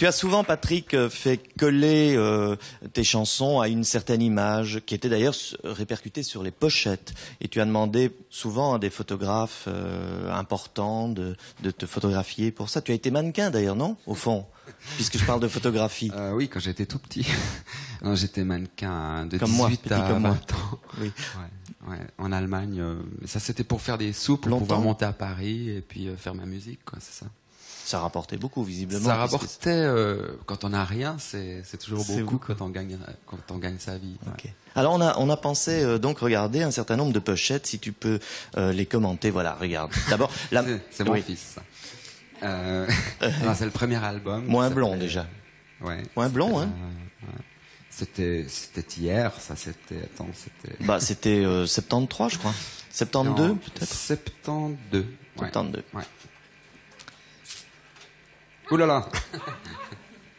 Tu as souvent, Patrick, fait coller tes chansons à une certaine image, qui était d'ailleurs répercutée sur les pochettes. Et tu as demandé souvent à des photographes importants de te photographier pour ça. Tu as été mannequin d'ailleurs, non? Au fond, puisque je parle de photographie. Oui, quand j'étais tout petit. Non, j'étais mannequin de comme 18 moi, à comme 20 moi. ans. Oui. Ouais, en Allemagne. Ça, c'était pour faire des sous, pour Longtemps. pouvoir monter à Paris et puis faire ma musique, quoi, c'est ça. Ça rapportait beaucoup, visiblement. Ça rapportait, quand on n'a rien, c'est toujours beaucoup quand on gagne sa vie. Ouais. Okay. Alors on a pensé donc regarder un certain nombre de pochettes, si tu peux les commenter. Voilà, regarde. D'abord, c'est mon fils. Non, c'est le premier album. Moins blond déjà. Ouais. Moins blond, hein. C'était hier, ça. C'était. Bah c'était 73, je crois. 72 peut-être. 72. Ouais. 72. Ouais. Ouh là là.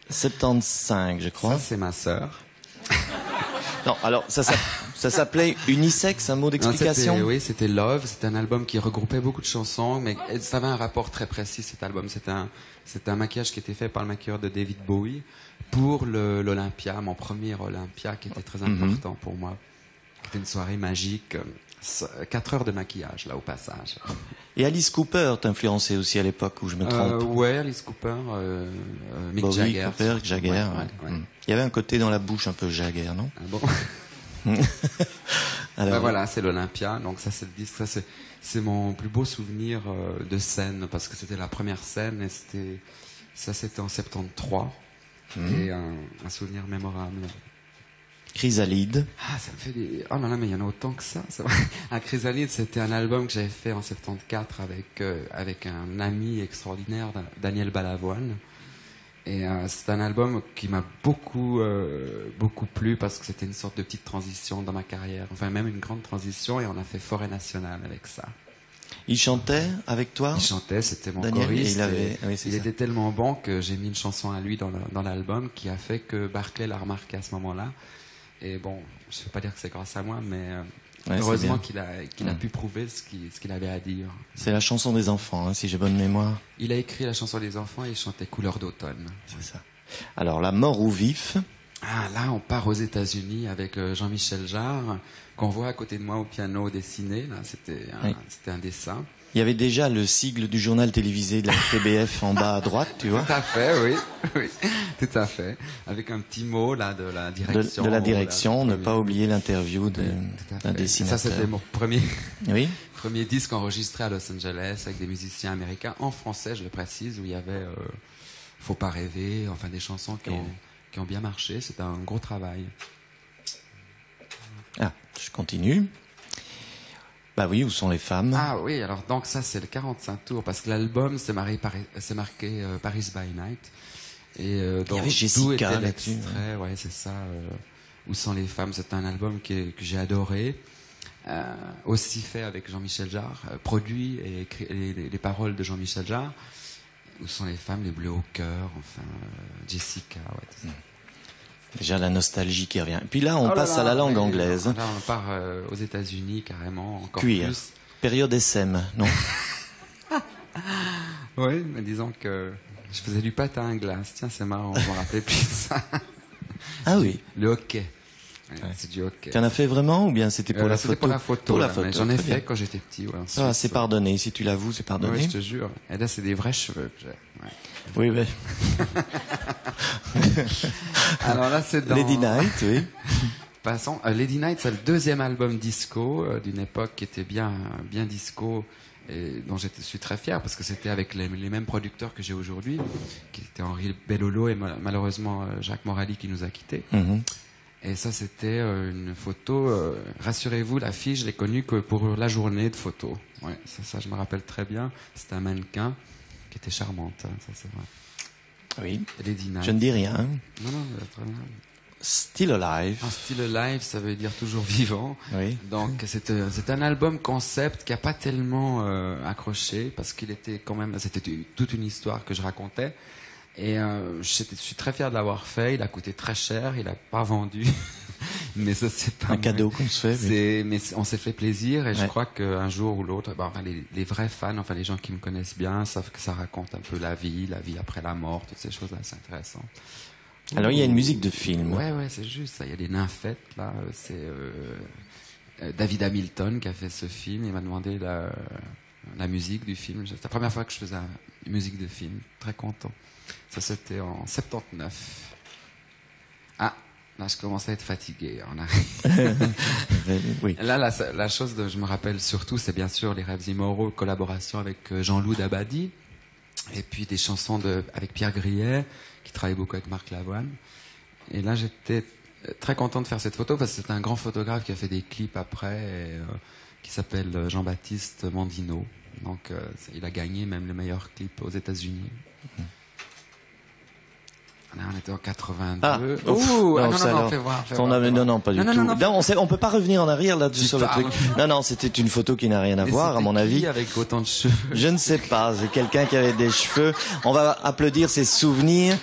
75, je crois. Ça, c'est ma sœur. Non, alors ça s'appelait Unisex, un mot d'explication. Oui, c'était Love. C'était un album qui regroupait beaucoup de chansons, mais ça avait un rapport très précis. Cet album, c'était un maquillage qui était fait par le maquilleur de David Bowie pour l'Olympia, mon premier Olympia, qui était très important pour moi. C'était une soirée magique. 4 heures de maquillage, là, au passage. Et Alice Cooper t'influençait aussi à l'époque, où je me trompe? Ouais, Alice Cooper, Mick Bowie, Jagger. Cooper, Jagger. Ouais. Il y avait un côté dans la bouche un peu Jagger, non? Ah bon? Alors, voilà, c'est l'Olympia. Donc ça, c'est le disque. Ça, c'est mon plus beau souvenir de scène, parce que c'était la première scène et c'était en 73. Et un souvenir mémorable. Chrysalide. Ah, ça me fait des... Oh là là, mais il y en a autant que ça. Chrysalide, c'était un album que j'avais fait en 74 avec un ami extraordinaire, Daniel Balavoine. Et c'est un album qui m'a beaucoup plu, parce que c'était une sorte de petite transition dans ma carrière. Enfin, même une grande transition, et on a fait Forêt Nationale avec ça. Il chantait avec toi? Il chantait, c'était mon Daniel, choriste. Il était tellement bon que j'ai mis une chanson à lui dans l'album, qui a fait que Barclay l'a remarqué à ce moment-là. Et bon, je ne veux pas dire que c'est grâce à moi, mais heureusement qu'il a pu prouver ce qu'il avait à dire. C'est la chanson des enfants, hein, si j'ai bonne mémoire. Il a écrit la chanson des enfants et il chantait Couleur d'automne. C'est ça. Alors, La mort ou vif? Ah, là, on part aux États-Unis avec Jean-Michel Jarre, qu'on voit à côté de moi au piano dessiné. Là, c'était un dessin. Il y avait déjà le sigle du journal télévisé de la TBF en bas à droite, tu vois. Tout à fait, oui, tout à fait. Avec un petit mot là de la direction. De la direction, ne pas oublier l'interview d'un dessinateur. Ça, c'était mon premier disque enregistré à Los Angeles avec des musiciens américains, en français, je le précise, où il y avait Faut pas rêver, enfin des chansons qui ont bien marché. C'était un gros travail. Ah, je continue. Bah oui, où sont les femmes? Ah oui, alors donc ça c'est le 45 tours, parce que l'album c'est marqué Paris by Night. Et il y avait Jessica là-dessus. Ouais, c'est ça. Où sont les femmes? C'est un album que j'ai adoré. Aussi fait avec Jean-Michel Jarre, produit et écrit les paroles de Jean-Michel Jarre. Où sont les femmes? Les bleus au cœur, enfin Jessica, ouais, tout ça. Déjà la nostalgie qui revient. Puis là, on passe à la langue anglaise. Là, on part aux États-Unis carrément, encore Cuir. plus. Période SM, non? Oui, mais disons que je faisais du patin à glace. Tiens, c'est marrant, je me rappelais plus ça. Ah oui. Le hockey. Ouais. C'est du hockey. Tu en as fait vraiment, ou bien c'était pour la photo? C'était pour la photo. Pour la photo. J'en ai fait quand j'étais petit. Ouais, ensuite, c'est pardonné. Si tu l'avoues, c'est pardonné. Oui, je te jure. Et là, c'est des vrais cheveux que j'ai. Ouais. Oui, mais... Alors là, c'est dans... Lady Night, oui. Passons. Lady Night, c'est le deuxième album disco d'une époque qui était bien disco, et dont je suis très fier, parce que c'était avec les mêmes producteurs que j'ai aujourd'hui, qui étaient Henri Bellolo et malheureusement Jacques Morali qui nous a quittés. Et ça, c'était une photo. Rassurez-vous, la fille, je l'ai connue que pour la journée de photo. Ouais, ça, je me rappelle très bien. C'était un mannequin qui était charmante, hein, ça c'est vrai. Oui. Lady Night. Je ne dis rien. Non, très bien. Still Alive. Still Alive, ça veut dire toujours vivant. Oui. Donc c'est un album concept qui a pas tellement accroché, parce qu'il était quand même, c'était toute une histoire que je racontais. Et je suis très fier de l'avoir fait. Il a coûté très cher, il a pas vendu. Mais ça, c'est pas un cadeau qu'on se fait. Mais on s'est fait plaisir et je crois qu'un jour ou l'autre, les vrais fans, enfin les gens qui me connaissent bien, savent que ça raconte un peu la vie après la mort, toutes ces choses-là, c'est intéressant. Alors il y a une musique de film. Ouais, c'est juste ça. Il y a des nymphètes là. C'est David Hamilton qui a fait ce film. Il m'a demandé la musique du film. C'est la première fois que je faisais une musique de film. Très content. Ça, c'était en 79. Ah, là, je commence à être fatigué. Oui. Là, la chose dont je me rappelle surtout, c'est bien sûr Les Rêves immoraux, collaboration avec Jean-Loup Dabadi. Et puis des chansons avec Pierre Grillet, qui travaille beaucoup avec Marc Lavoine. Et là, j'étais très content de faire cette photo parce que c'est un grand photographe qui a fait des clips après, qui s'appelle Jean-Baptiste Mandino. Donc, il a gagné même le meilleur clip aux États-Unis. Là, on était en 82. Ah, non, fais voir. Non, pas du tout. Non, on peut pas revenir en arrière là-dessus sur le truc. Non, c'était une photo qui n'a rien à voir, à mon avis. Avec autant de cheveux. Je ne sais pas. C'est quelqu'un qui avait des cheveux. On va applaudir ses souvenirs.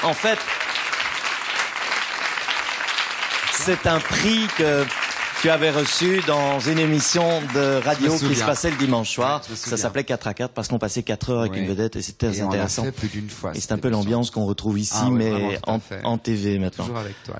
En fait, c'est un prix que tu avais reçu dans une émission de radio qui se passait le dimanche soir. Ça s'appelait 4 à 4 parce qu'on passait 4 heures avec une vedette et c'était très intéressant. On l'a fait plus d'une fois. Et c'est un peu l'ambiance qu'on retrouve ici, mais en TV maintenant. Toujours avec toi.